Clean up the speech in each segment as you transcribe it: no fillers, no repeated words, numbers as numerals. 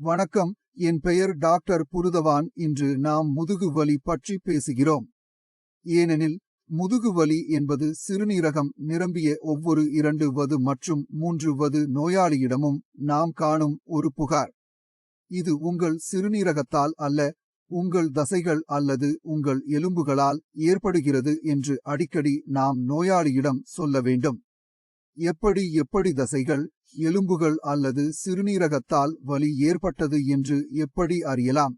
வணக்கம், என் பெயர் டாக்டர் புருதவான். இன்று நாம் முதுகு வலி பற்றி பேசுகிறோம். ஏனெனில் முதுகு வலி என்பது சிறுநீரகம் நிரம்பிய ஒவ்வொரு 2 வது மற்றும் 3 வது நோயாளியிடமும் நாம் காணும் ஒரு புகார். இது உங்கள் சிறுநீரகத்தால் அல்ல, உங்கள் தசைகள் அல்லது உங்கள் எலும்புகளால் ஏற்படுகிறது என்று அடிக்கடி நாம் நோயாளியிடம் சொல்ல வேண்டும். எப்படி தசைகள், எலும்புகள் அல்லது சிறுநீரகத்தால் வலி ஏற்பட்டது என்று எப்படி அறியலாம்?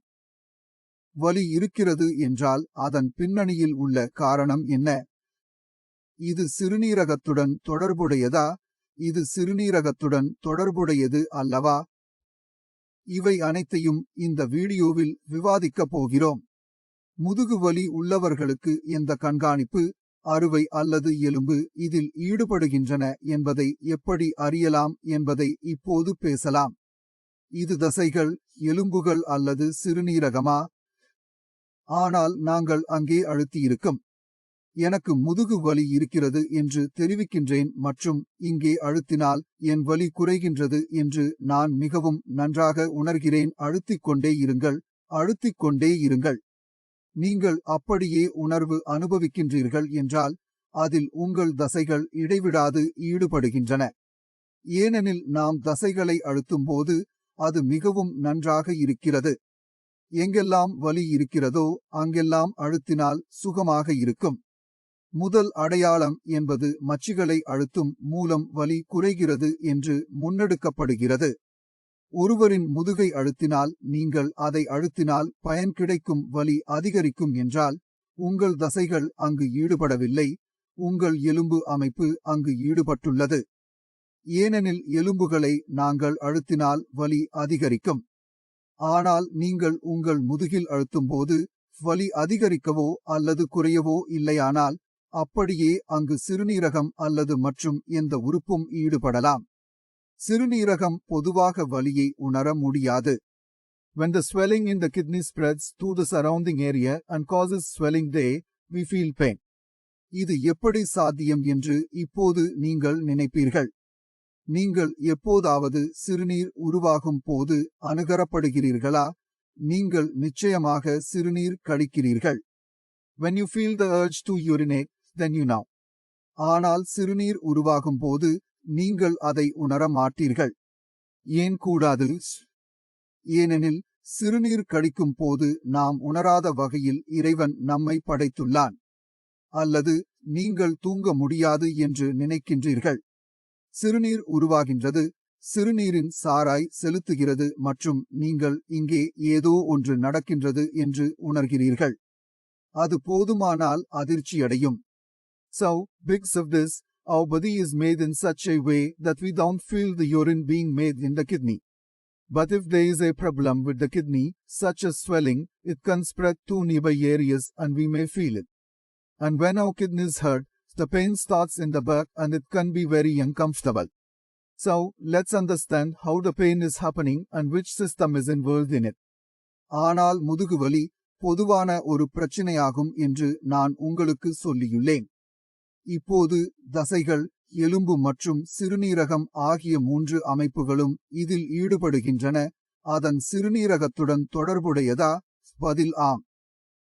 வலி இருக்கிறது என்றால் அதன் பின்னணியில் உள்ள காரணம் என்ன? இது சிறுநீரகத்துடன் தொடர்புடையதா? இது சிறுநீரகத்துடன் தொடர்புடையது அல்லவா? இவை அனைத்தையும் இந்த வீடியோவில் விவாதிக்கப் போகிறோம். முதுகு வலி உள்ளவர்களுக்கு எந்த கண்காணிப்பு, அறுவை அல்லது எலும்பு இதில் ஈடுபடுகின்றன என்பதை எப்படி அறியலாம் என்பதை இப்போது பேசலாம். இது தசைகள், எலும்புகள் அல்லது சிறுநீரகமா? ஆனால் நாங்கள் அங்கே அழுத்தியிருக்கும். எனக்கு முதுகு வலி இருக்கிறது என்று தெரிவிக்கின்றேன் மற்றும் இங்கே அழுத்தினால் என் வலி குறைகின்றது என்று நான் மிகவும் நன்றாக உணர்கிறேன். அழுத்திக் கொண்டே இருங்கள். நீங்கள் அப்படியே உணர்வு அனுபவிக்கின்றீர்கள் என்றால் அதில் உங்கள் தசைகள் இடைவிடாது ஈடுபடுகின்றன. ஏனெனில் நாம் தசைகளை அழுத்தும்போது அது மிகவும் நன்றாக இருக்கிறது. எங்கெல்லாம் வலி இருக்கிறதோ அங்கெல்லாம் அழுத்தினால் சுகமாக இருக்கும். முதல் அடையாளம் என்பது மச்சிகளை அழுத்தும் மூலம் வலி குறைகிறது என்று முன்னெடுக்கப்படுகிறது. ஒருவரின் முதுகை அழுத்தினால், நீங்கள் அதை அழுத்தினால் பயன் கிடைக்கும், வலி அதிகரிக்கும் என்றால் உங்கள் தசைகள் அங்கு ஈடுபடவில்லை, உங்கள் எலும்பு அமைப்பு அங்கு ஈடுபட்டுள்ளது. ஏனெனில் எலும்புகளை நாங்கள் அழுத்தினால் வலி அதிகரிக்கும். ஆனால் நீங்கள் உங்கள் முதுகில் அழுத்தும்போது வலி அதிகரிக்கவோ அல்லது குறையவோ இல்லையானால் அப்படியே அங்கு சிறுநீரகம் அல்லது மற்றும் எந்த உறுப்பும் ஈடுபடலாம். சிறுநீரகம் பொதுவாக வலியை உணர முடியாது. When the swelling in the kidney spreads to the surrounding area and causes swelling there, we feel pain. இது எப்படி சாத்தியம் என்று இப்போது நீங்கள் நினைப்பீர்கள். நீங்கள் எப்போதாவது சிறுநீர் உருவாகும் போது அணுகரப்படுகிறீர்களா? நீங்கள் நிச்சயமாக சிறுநீர் கழிக்கிறீர்கள். When you feel the urge to urinate, then you know. ஆனால் சிறுநீர் உருவாகும் போது நீங்கள் அதை உணர மாட்டீர்கள். ஏன் கூடாது? ஏனெனில் சிறுநீர் கழிக்கும் போது நாம் உணராத வகையில் இறைவன் நம்மை படைத்துள்ளான். அல்லது நீங்கள் தூங்க முடியாது என்று நினைக்கின்றீர்கள். சிறுநீர் உருவாகின்றது, சிறுநீரின் சாராய் செலுத்துகிறது மற்றும் நீங்கள் இங்கே ஏதோ ஒன்று நடக்கின்றது என்று உணர்கிறீர்கள். அது போதுமானால் அதிர்ச்சியடையும். So, because of this, our body is made in such a way that we don't feel the urine being made in the kidney. But if there is a problem with the kidney, such as swelling, it can spread to nearby areas and we may feel it. And when our kidneys hurt, the pain starts in the back and it can be very uncomfortable. So, let's understand how the pain is happening and which system is involved in it. ஆனால் முதுகு வலி பொதுவான ஒரு பிரச்சனையாகும் என்று நான் உங்களுக்கு சொல்லியுள்ளேன். இப்போது தசைகள், எலும்பு மற்றும் சிறுநீரகம் ஆகிய 3 அமைப்புகளும் இதில் ஈடுபடுகின்றன. அதன் சிறுநீரகத்துடன் தொடர்புடையதா? பதில் ஆம்.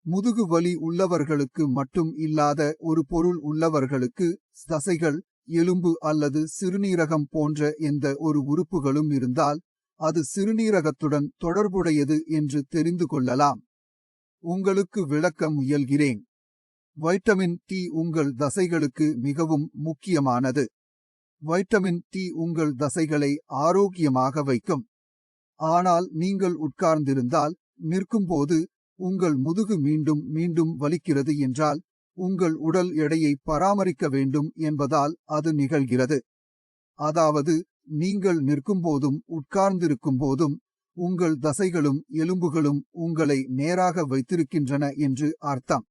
முதுகு வலி உள்ளவர்களுக்கு மட்டும் இல்லாத ஒரு பொருள் உள்ளவர்களுக்கு தசைகள், எலும்பு அல்லது சிறுநீரகம் போன்ற எந்த ஒரு உறுப்புகளும் இருந்தால் அது சிறுநீரகத்துடன் தொடர்புடையது என்று தெரிந்து கொள்ளலாம். உங்களுக்கு விளக்க முயல்கிறேன். வைட்டமின் டி உங்கள் தசைகளுக்கு மிகவும் முக்கியமானது. வைட்டமின் டி உங்கள் தசைகளை ஆரோக்கியமாக வைக்கும். ஆனால் நீங்கள் உட்கார்ந்திருந்தால், நிற்கும்போது உங்கள் முதுகு மீண்டும் வலிக்கிறது என்றால் உங்கள் உடல் எடையை பராமரிக்க வேண்டும் என்பதால் அது நிகழ்கிறது. அதாவது நீங்கள் நிற்கும்போதும் உட்கார்ந்திருக்கும் போதும் உங்கள் தசைகளும் எலும்புகளும் உங்களை நேராக வைத்திருக்கின்றன என்று அர்த்தம்.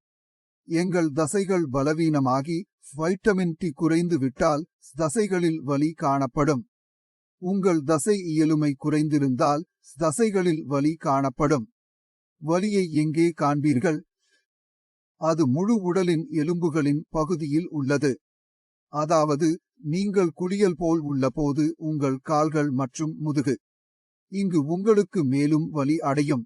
எங்கள் தசைகள் பலவீனமாகி வைட்டமின் டி குறைந்து விட்டால் தசைகளில் வலி காணப்படும். உங்கள் தசை இயலுமை குறைந்திருந்தால் தசைகளில் வலி காணப்படும். வலியை எங்கே காண்பீர்கள்? அது முழு உடலின் எலும்புகளின் பகுதியில் உள்ளது. அதாவது நீங்கள் குளியல் போல் உள்ளபோது உங்கள் கால்கள் மற்றும் முதுகு. இங்கு உங்களுக்கு மேலும் வலி அடையும்.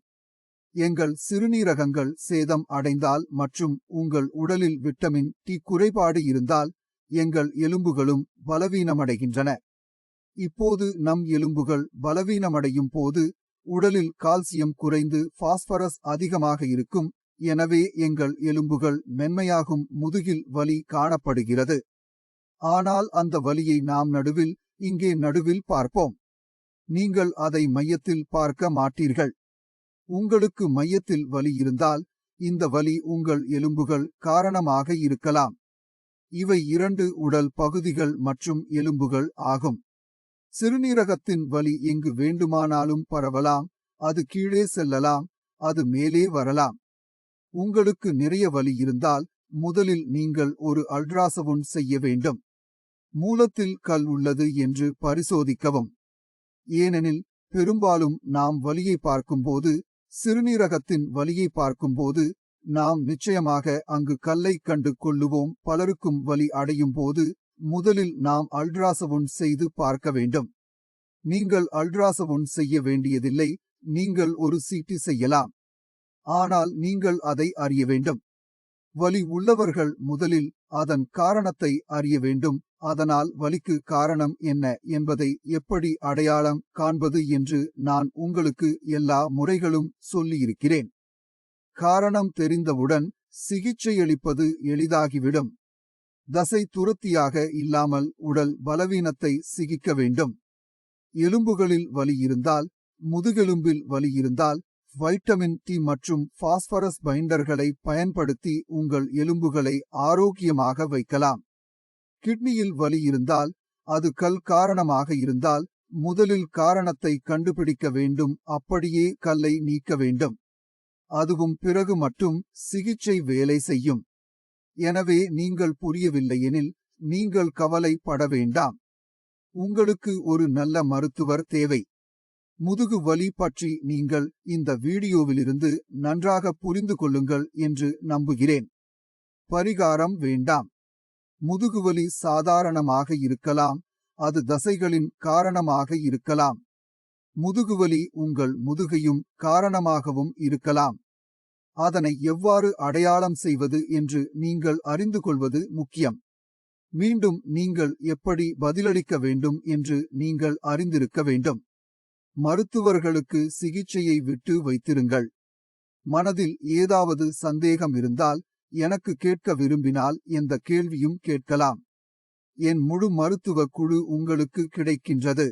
எங்கள் சிறுநீரகங்கள் சேதம் அடைந்தால் மற்றும் உங்கள் உடலில் விட்டமின் டி குறைபாடு இருந்தால் எங்கள் எலும்புகளும் பலவீனமடைகின்றன. இப்போது நம் எலும்புகள் பலவீனமடையும் போது உடலில் கால்சியம் குறைந்து பாஸ்பரஸ் அதிகமாக இருக்கும். எனவே எங்கள் எலும்புகள் மென்மையாகும். முதுகில் வலி காணப்படுகிறது. ஆனால் அந்த வலியை நாம் இங்கே நடுவில் பார்ப்போம். நீங்கள் அதை மையத்தில் பார்க்க மாட்டீர்கள். உங்களுக்கு மையத்தில் வலி இருந்தால் இந்த வலி உங்கள் எலும்புகள் காரணமாக இருக்கலாம். இவை 2 உடல் பகுதிகள் மற்றும் எலும்புகள் ஆகும். சிறுநீரகத்தின் வலி எங்கு வேண்டுமானாலும் பரவலாம். அது கீழே செல்லலாம், அது மேலே வரலாம். உங்களுக்கு நிறைய வலி இருந்தால் முதலில் நீங்கள் ஒரு அல்ட்ராசவுண்ட் செய்ய வேண்டும். மூலத்தில் கல் உள்ளது என்று பரிசோதிக்கவும். ஏனெனில் பெரும்பாலும் நாம் வலியை பார்க்கும்போது, சிறுநீரகத்தின் வலியை பார்க்கும்போது நாம் நிச்சயமாக அங்கு கல்லை கண்டு கொள்ளுவோம். பலருக்கும் வலி அடையும் போது முதலில் நாம் அல்ட்ராசவுண்ட் செய்து பார்க்க வேண்டும். நீங்கள் அல்ட்ராசவுண்ட் செய்ய வேண்டியதில்லை, நீங்கள் ஒரு சிடி செய்யலாம். ஆனால் நீங்கள் அதை அறிய வேண்டும். வலி உள்ளவர்கள் முதலில் அதன் காரணத்தை அறிய வேண்டும். அதனால் வலிக்கு காரணம் என்ன என்பதை எப்படி அடையாளம் காண்பது என்று நான் உங்களுக்கு எல்லா முறைகளும் சொல்லியிருக்கிறேன். காரணம் தெரிந்தவுடன் சிகிச்சையளிப்பது எளிதாகிவிடும். தசை துரத்தியாக இல்லாமல் உடல் பலவீனத்தை சிகிக்க வேண்டும். எலும்புகளில் வலி இருந்தால், முதுகெலும்பில் வலி இருந்தால் வைட்டமின் டி மற்றும் பாஸ்பரஸ் பைண்டர்களை பயன்படுத்தி உங்கள் எலும்புகளை ஆரோக்கியமாக வைக்கலாம். கிட்னியில் வலி இருந்தால், அது கல் காரணமாக இருந்தால் முதலில் காரணத்தை கண்டுபிடிக்க வேண்டும். அப்படியே கல்லை நீக்க வேண்டும். அதுவும் பிறகு மட்டும் சிகிச்சை வேலை செய்யும். எனவே நீங்கள் புரியவில்லையெனில் நீங்கள் கவலைப்பட வேண்டாம். உங்களுக்கு ஒரு நல்ல மருத்துவர் தேவை. முதுகு வலி பற்றி நீங்கள் இந்த வீடியோவிலிருந்து நன்றாக புரிந்து கொள்ளுங்கள் என்று நம்புகிறேன். பரிகாரம் வேண்டாம். முதுகுவலி சாதாரணமாக இருக்கலாம், அது தசைகளின் காரணமாக இருக்கலாம். முதுகுவலி உங்கள் முதுகையும் காரணமாகவும் இருக்கலாம். அதனை எவ்வாறு அடையாளம் செய்வது என்று நீங்கள் அறிந்து கொள்வது முக்கியம். மீண்டும் நீங்கள் எப்படி பதிலளிக்க வேண்டும் என்று நீங்கள் அறிந்திருக்க வேண்டும். மருத்துவர்களுக்கு சிகிச்சையை விட்டு வைத்திருங்கள். மனதில் ஏதாவது சந்தேகம் இருந்தால் எனக்கு கேட்க விரும்பினால் எந்த கேள்வியும் கேட்கலாம். என் முழு மருத்துவ குழு உங்களுக்கு கிடைக்கின்றது.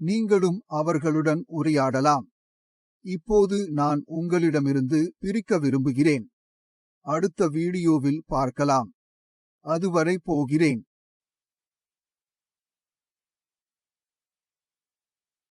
நீங்களும் அவர்களுடன் உரையாடலாம். இப்போது நான் உங்களிடமிருந்து பிரிக்க விரும்புகிறேன். அடுத்த வீடியோவில் பார்க்கலாம். அதுவரை போகிறேன்.